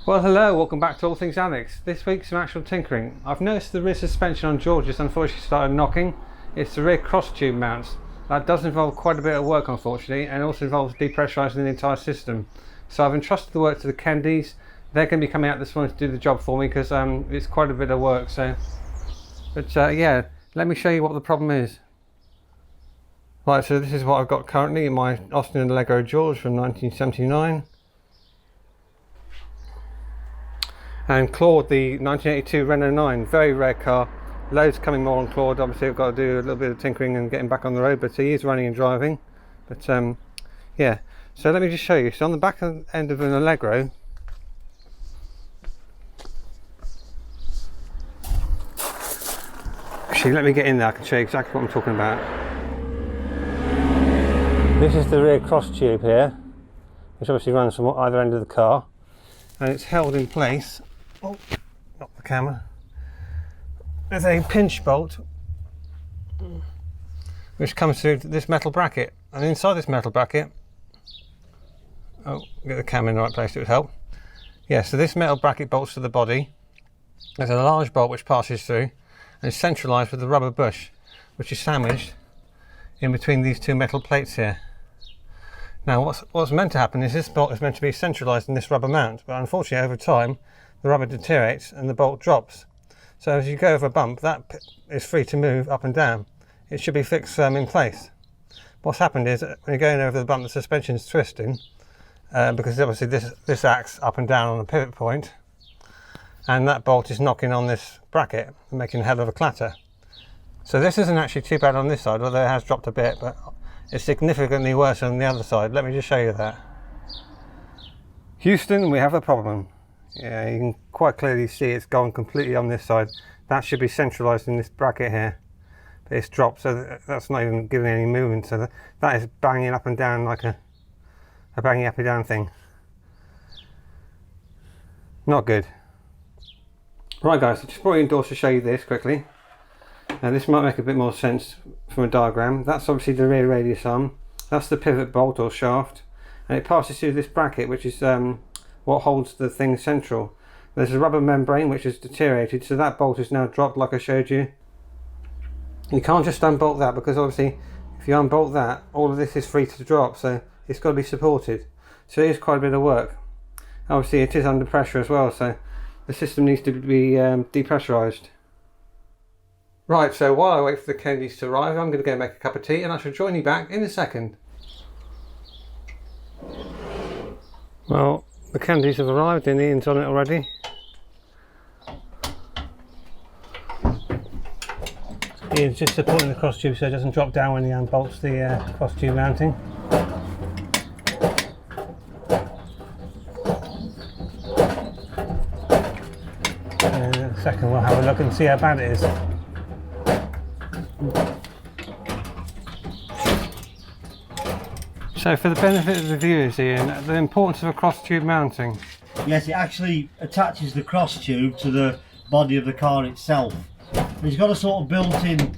Well, hello, welcome back to All Things Alex. This week some actual tinkering. I've noticed the rear suspension on George's unfortunately started knocking. It's the rear cross tube mounts. That does involve quite a bit of work unfortunately, and also involves depressurising the entire system. So I've entrusted the work to the Kennedys. They're going to be coming out this morning to do the job for me because it's quite a bit of work. Yeah, let me show you what the problem is. Right, so this is what I've got currently in my Austin and Allegro George from 1979. And Claude, the 1982 Renault 9, very rare car. Loads coming more on Claude. Obviously I've got to do a little bit of tinkering and getting back on the road, but he is running and driving. But yeah, so let me just show you. So on the back end of an Allegro, actually let me get in there, I can show you exactly what I'm talking about. This is the rear cross tube here, which obviously runs from either end of the car, and it's held in place. Oh, not the camera. There's a pinch bolt which comes through this metal bracket, and inside this metal bracket, oh, get the camera in the right place, it would help. Yeah, so this metal bracket bolts to the body. There's a large bolt which passes through and is centralised with the rubber bush, which is sandwiched in between these two metal plates here. Now what's meant to happen is this bolt is meant to be centralised in this rubber mount, but unfortunately over time the rubber deteriorates and the bolt drops. So as you go over a bump, that is free to move up and down. It should be fixed in place. What's happened is when you're going over the bump, the suspension is twisting because obviously this acts up and down on the pivot point, and that bolt is knocking on this bracket and making a hell of a clatter. So this isn't actually too bad on this side, although it has dropped a bit, but it's significantly worse on the other side. Let me just show you that. Houston, we have a problem. Yeah, you can quite clearly see it's gone completely on this side. That should be centralised in this bracket here, but it's dropped, so that's not even giving any movement. So that is banging up and down like a banging up and down thing. Not good. Right guys, so just brought you indoors to show you this quickly. Now this might make a bit more sense from a diagram. That's obviously the rear radius arm. That's the pivot bolt or shaft, and it passes through this bracket, which is what holds the thing central. There's a rubber membrane which has deteriorated, so that bolt is now dropped like I showed you. You can't just unbolt that, because obviously if you unbolt that, all of this is free to drop, so it's got to be supported. So it is quite a bit of work. Obviously it is under pressure as well, so the system needs to be depressurised. Right, so while I wait for the Kennedys to arrive, I'm going to go make a cup of tea and I shall join you back in a second. Well, the Kennedys have arrived and Ian's on it already. Ian's just supporting the cross tube so it doesn't drop down when he unbolts the cross tube mounting. And in a second we'll have a look and see how bad it is. So for the benefit of the viewers, Ian, the importance of a cross tube mounting. Yes, it actually attaches the cross tube to the body of the car itself. It's got a sort of built-in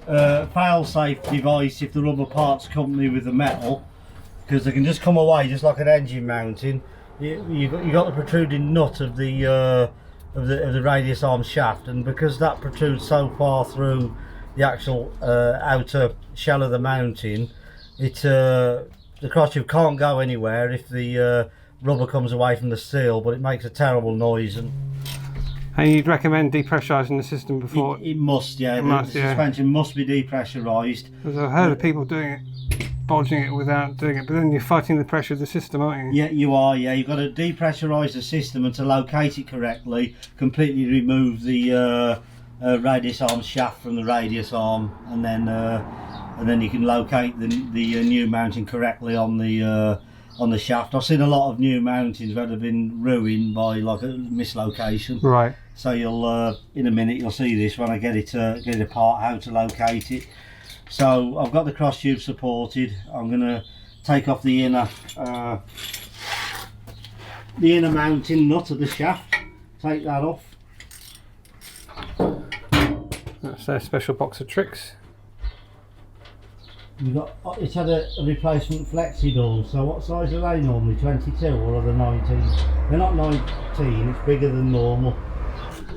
fail-safe device if the rubber parts company with the metal, because they can just come away just like an engine mounting. You got the protruding nut of the radius arm shaft, and because that protrudes so far through the actual outer shell of the mounting, the cross tube can't go anywhere if the rubber comes away from the steel, but it makes a terrible noise. And you'd recommend depressurising the system before? It must, yeah. The suspension must be depressurised. Because I've heard of people doing it, bodging it without doing it, but then you're fighting the pressure of the system, aren't you? Yeah, you are, yeah. You've got to depressurise the system, and to locate it correctly, completely remove the radius arm shaft from the radius arm, and then you can locate the new mounting correctly on the shaft. I've seen a lot of new mountings that have been ruined by like a mislocation. Right. So you'll in a minute you'll see this when I get it apart, how to locate it. So I've got the cross tube supported. I'm going to take off the inner mounting nut of the shaft. Take that off. That's their special box of tricks. It's had a replacement flexi door. So what size are they normally? 22 or are they 19? They're not 19. It's bigger than normal.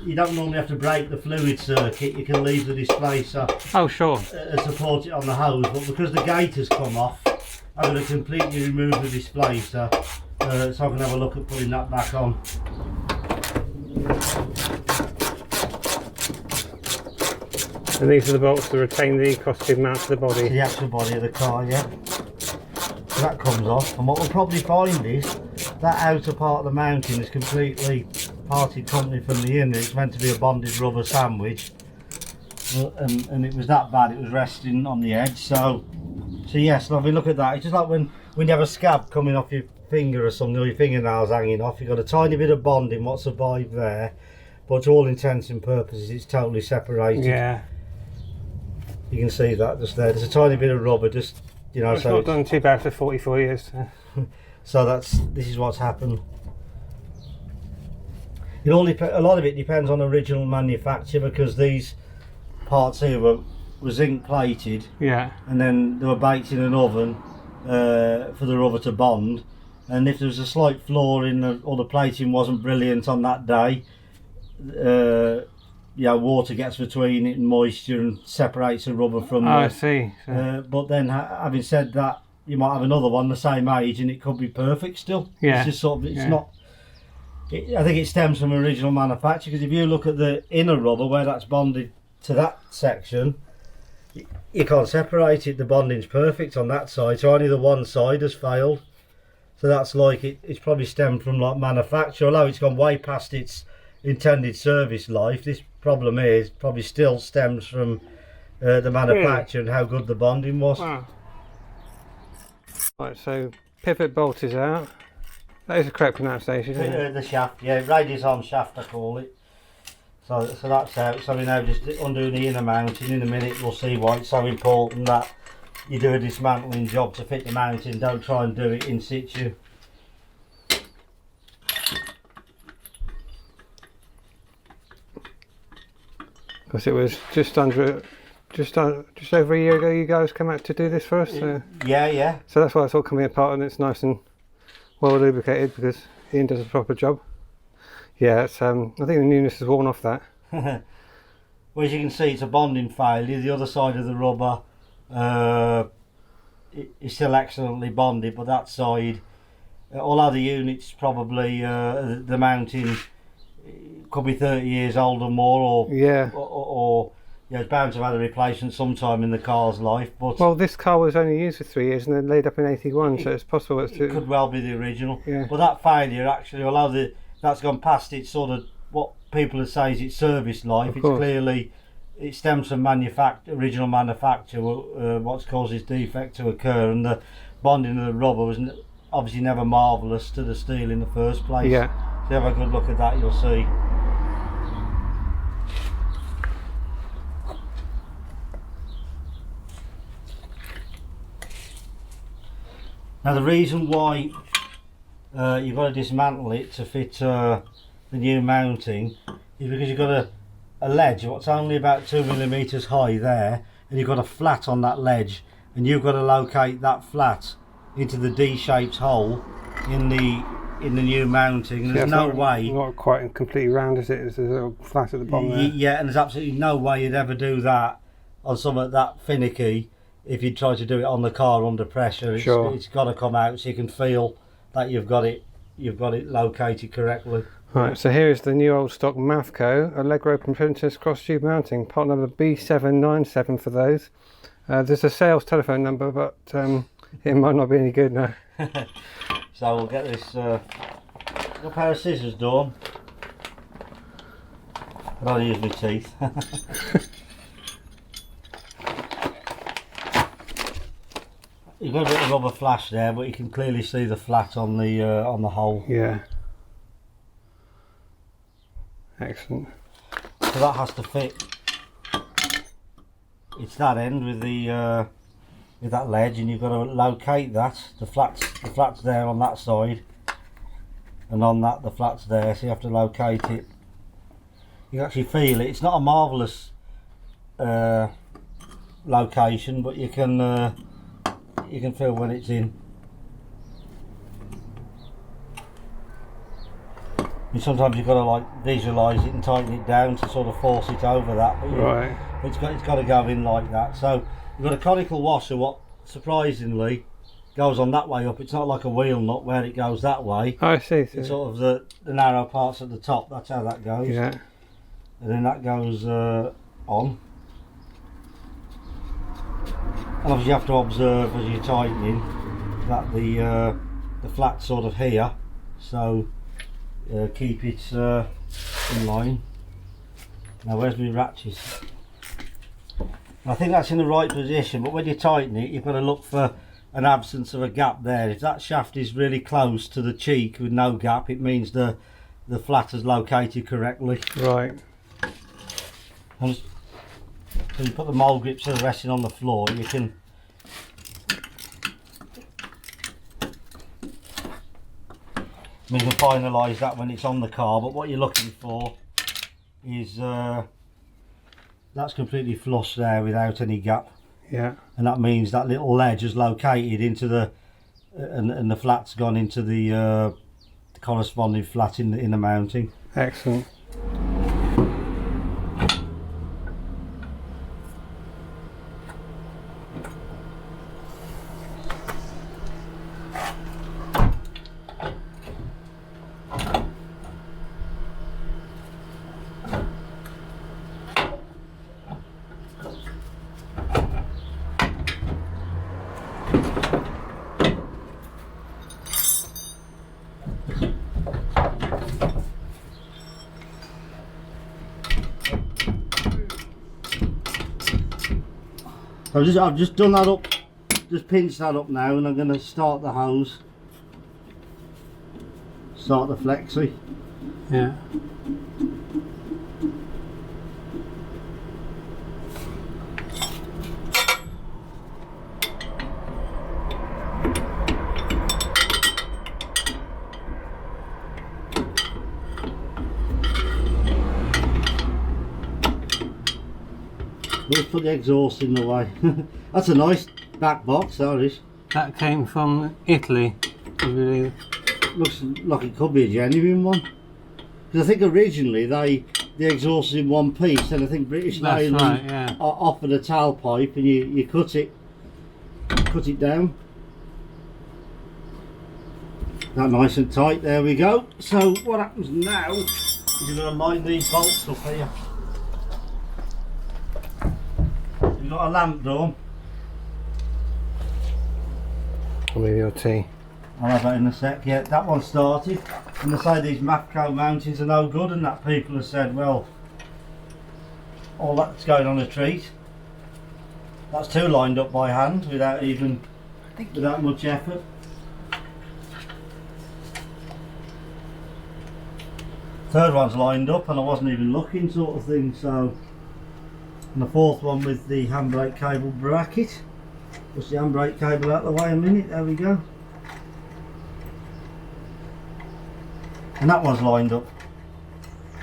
You don't normally have to break the fluid circuit. You can leave the displacer. Oh, sure. And support it on the hose. But because the gate has come off, I'm going to completely remove the displacer, so I can have a look at putting that back on. And these are the bolts to retain the cross-tube mount to the body. The actual body of the car, yeah. So that comes off, and what we'll probably find is that outer part of the mounting is completely parted company from the inner. It's meant to be a bonded rubber sandwich, and it was that bad. It was resting on the edge. So yes, lovely. Look at that. It's just like when you have a scab coming off your finger or something, or your fingernails hanging off. You've got a tiny bit of bonding what survived there, but to all intents and purposes, it's totally separated. Yeah. You can see that just there. There's a tiny bit of rubber, just It's so not done too bad for 44 years. So this is what's happened. A lot of it depends on original manufacture, because these parts here were zinc plated. Yeah. And then they were baked in an oven for the rubber to bond. And if there was a slight flaw in or the plating wasn't brilliant on that day, water gets between it and moisture and separates the rubber from the... I see. But then, having said that, you might have another one the same age and it could be perfect still. Yeah. It's just sort of, not... I think it stems from original manufacture, because if you look at the inner rubber where that's bonded to that section, you can't separate it. The bonding's perfect on that side, so only the one side has failed. So that's like it's probably stemmed from like manufacture, although it's gone way past its intended service life. This problem is probably still stems from the manufacture and how good the bonding was. Wow. Right, so pivot bolt is out. That is the correct pronunciation, isn't it? The shaft, yeah, radius arm shaft I call it. So that's out. So we now just undo the inner mounting. In a minute we'll see why it's so important that you do a dismantling job to fit the mounting. Don't try and do it in situ. Because it was just over a year ago you guys came out to do this for us. So. Yeah. So that's why it's all coming apart and it's nice and well lubricated, because Ian does a proper job. Yeah, it's I think the newness has worn off that. Well, as you can see, it's a bonding failure. The other side of the rubber is still excellently bonded, but that side, although the unit's probably the mounting could be 30 years old or more, or it's bound to have had a replacement sometime in the car's life. But well, this car was only used for 3 years and then laid up in 81, so it's possible it could well be the original. Yeah. But that failure, actually, although that's gone past its sort of what people would say is its service life, it's clearly, it stems from original manufacture, what's caused this defect to occur, and the bonding of the rubber was obviously never marvellous to the steel in the first place. Yeah. If you have a good look at that, you'll see. Now the reason why you've got to dismantle it to fit the new mounting is because you've got a ledge what's only about 2 millimeters high there, and you've got a flat on that ledge, and you've got to locate that flat into the D-shaped hole in the new mounting. And there's no way. Not quite completely round, is it? There's a flat at the bottom there. Yeah, and there's absolutely no way you'd ever do that on something that finicky. If you try to do it on the car under pressure, it's got to come out so you can feel that you've got it located correctly. Right, so here is the new old stock Mavco Allegro Princess cross tube mounting, part number B797 for those. There's a sales telephone number, but it might not be any good now. So we'll get this a pair of scissors, Dawn. I'll use my teeth. You've got a bit of rubber flash there, but you can clearly see the flat on the hole. Yeah. Excellent. So that has to fit. It's that end with that ledge, and you've got to locate that. The flat's there on that side, and on that the flat's there. So you have to locate it. You can actually feel it. It's not a marvellous location, but you can feel when it's in. And sometimes you've got to like visualise it and tighten it down to sort of force it over that. But Right. It's got to go in like that. So you've got a conical washer, what surprisingly goes on that way up. It's not like a wheel nut where it goes that way. Oh, I see. It's sort of the narrow parts at the top. That's how that goes. Yeah. And then that goes on. And obviously you have to observe as you're tightening that the flat's sort of here, so keep it in line. Now where's my ratchets? I think that's in the right position, but when you tighten it you've got to look for an absence of a gap there. If that shaft is really close to the cheek with no gap, it means the flat is located correctly. Right. And so you put the mole grips sort of resting on the floor, you can finalise that when it's on the car, but what you're looking for is that's completely flush there without any gap. Yeah. And that means that little ledge is located into the and the flat's gone into the corresponding flat in the mounting. Excellent. I've just done that up, just pinched that up now, and I'm going to start the hose, start the flexi. Yeah. Let's put the exhaust in the way. That's a nice back box, that is. That came from Italy. Really. Looks like it could be a genuine one. Because I think originally the exhaust is in one piece, and I think British Leyland right, yeah. offered a tailpipe, and you cut it down. That nice and tight. There we go. So what happens now is you're going to line these bolts up here. You've got a lamp door. I'll leave your tea. I'll have that in a sec. Yeah, that one started. And they say these Mafco mountings are no good, and that people have said, well, all that's going on a treat. That's two lined up by hand without much effort. Third one's lined up and I wasn't even looking, sort of thing. So, and the fourth one with the handbrake cable bracket. Push the handbrake cable out of the way a minute. There we go. And that one's lined up.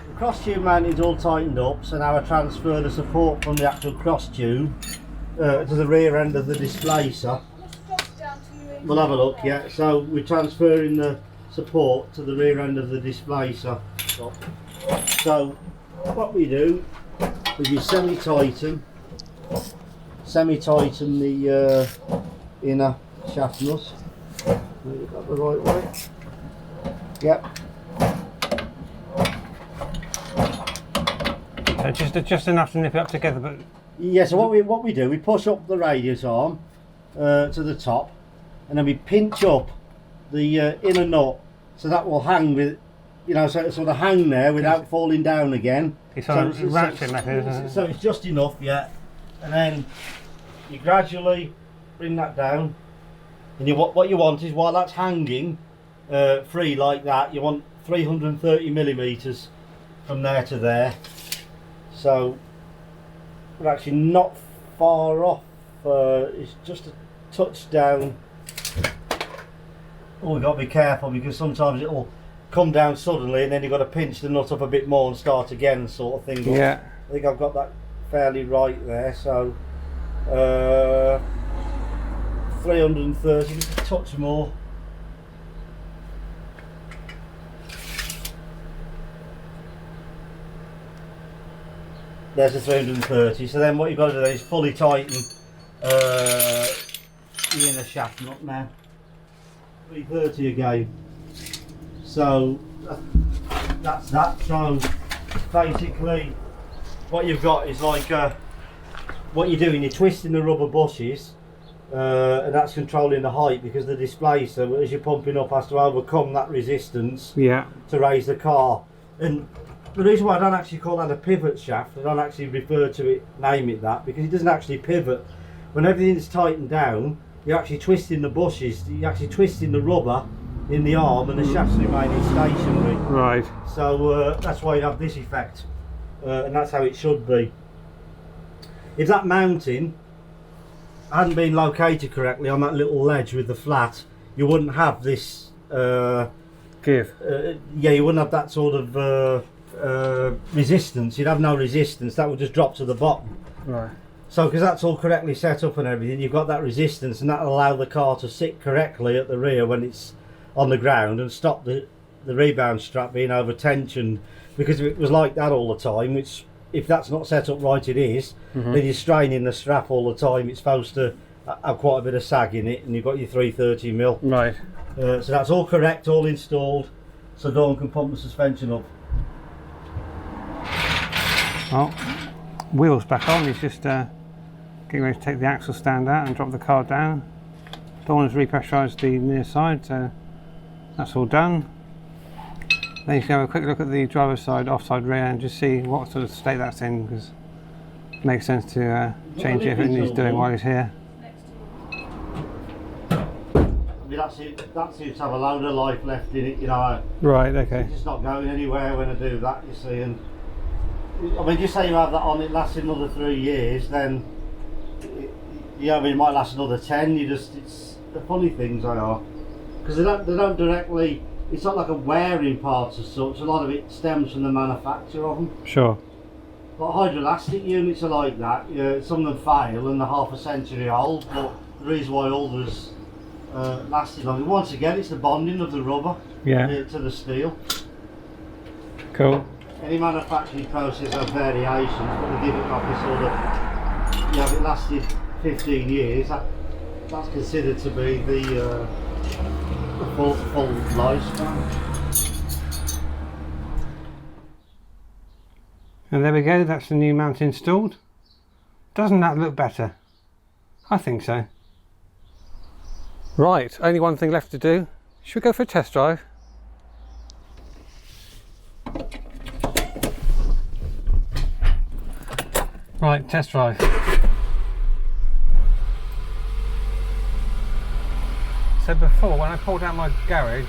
The cross tube mount is all tightened up, so now I transfer the support from the actual cross tube to the rear end of the displacer. We'll have a look, yeah. So we're transferring the support to the rear end of the displacer. So what we do is you semi-tighten the inner shaft nut. We've got the right way. Yep. Just enough to nip it up together, but yeah. So what we do, we push up the radius arm to the top, and then we pinch up the inner nut, so that will hang with, so it sort of hang there without falling down again. It's on a ratchet mechanism. So it's just enough, yeah. And then you gradually bring that down, and what you want is, while that's hanging free like that, you want 330 millimeters from there to there. So we're actually not far off. It's just a touch down. Oh, we've got to be careful, because sometimes it'll come down suddenly and then you've got to pinch the nut up a bit more and start again, sort of thing. But yeah. I think I've got that fairly right there. So 330, just a touch more. There's the 330. So then what you've got to do is fully tighten the inner shaft nut now. 330 again. So that's that. So basically what you've got is like what you're doing, you're twisting the rubber bushes and that's controlling the height, because the displacer, as you're pumping up, has to overcome that resistance to raise the car. And the reason why I don't actually call that a pivot shaft, I don't actually refer to it, name it that, because it doesn't actually pivot. When everything's tightened down, you're actually twisting the bushes, you're actually twisting the rubber in the arm, and the shaft's remaining stationary. Right. So that's why you have this effect, and that's how it should be. If that mounting hadn't been located correctly on that little ledge with the flat, you wouldn't have this give. Yeah, you wouldn't have that sort of resistance. You'd have no resistance, that would just drop to the bottom. Right. So because that's all correctly set up and everything, you've got that resistance, and that'll allow the car to sit correctly at the rear when it's on the ground, and stop the rebound strap being over tensioned. Because if it was like that all the time, which if that's not set up right, it is, then you're straining the strap all the time. It's supposed to have quite a bit of sag in it, and you've got your 330mm. Right. So that's all correct, all installed, so Dawn can pump the suspension up. Well, wheels back on. He's just getting ready to take the axle stand out and drop the car down. Dawn has repressurised the near side, so that's all done. Then you can have a quick look at the driver's side, offside rear, and just see what sort of state that's in, because it makes sense to change everything he's doing while he's here. I mean, that seems to have a load of life left in it, you know. Right, okay. It's just not going anywhere when I do that, you see. And I mean, just say you have that on, it lasts another 3 years, then I mean, it might last another 10. It's the funny things they are, because they don't directly. It's not like a wearing part as such. A lot of it stems from the manufacture of them. Sure. But hydroelastic units are like that. Yeah, some of them fail and they're half a century old, but the reason why others lasted longer, once again, it's the bonding of the rubber to the steel. Cool. Any manufacturing process has variations, but they give it like a sort of, if it lasted 15 years, that's considered to be the full lifespan. And there we go, that's the new mount installed. Doesn't that look better? I think so. Right, only one thing left to do. Should we go for a test drive? Right, test drive. So before, when I pulled out my garage,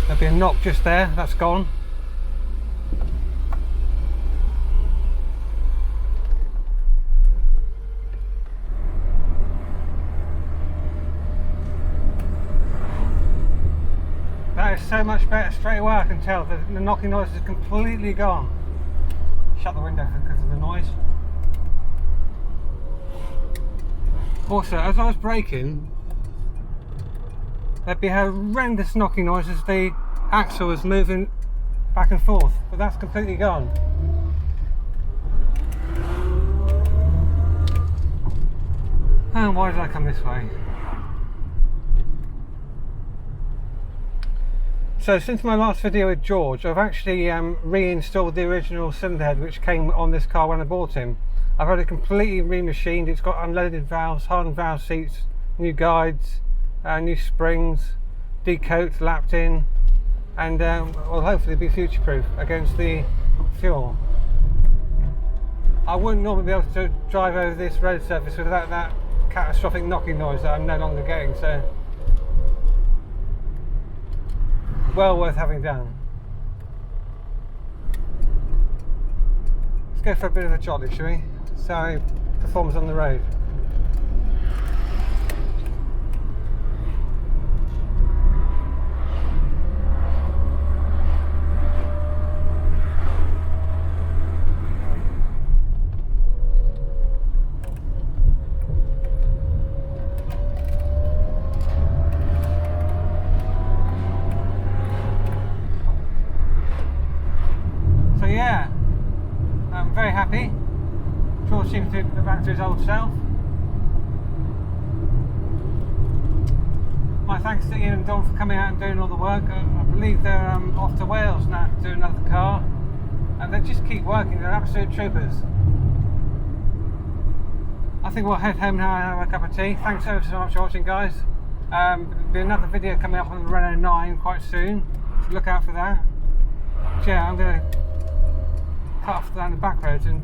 there'd be a knock just there, that's gone. That is so much better. Straight away I can tell that the knocking noise is completely gone. Shut the window because of the noise. Also, as I was braking, there'd be a horrendous knocking noise as the axle was moving back and forth, but that's completely gone. And why did I come this way? So since my last video with George, I've actually reinstalled the original cylinder head which came on this car when I bought him. I've had it completely remachined. It's got unloaded valves, hardened valve seats, new guides, new springs, decoat, lapped in, and will hopefully be future proof against the fuel. I wouldn't normally be able to drive over this road surface without that catastrophic knocking noise that I'm no longer getting, so well worth having done. Let's go for a bit of a jolly, shall we? See how it performs on the road. yeah, I'm very happy. George seems to be back to his old self. My thanks to Ian and Don for coming out and doing all the work. I believe they're off to Wales now to do another car, and they just keep working. They're absolute troopers. I think we'll head home now and have a cup of tea. Thanks ever so much for watching, guys. There'll be another video coming up on the Renault 9 quite soon, so look out for that. So yeah, I'm going to cut off down the back roads and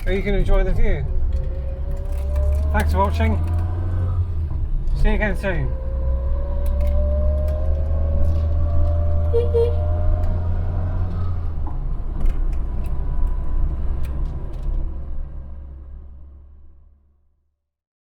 you can enjoy the view. Thanks for watching. See you again soon.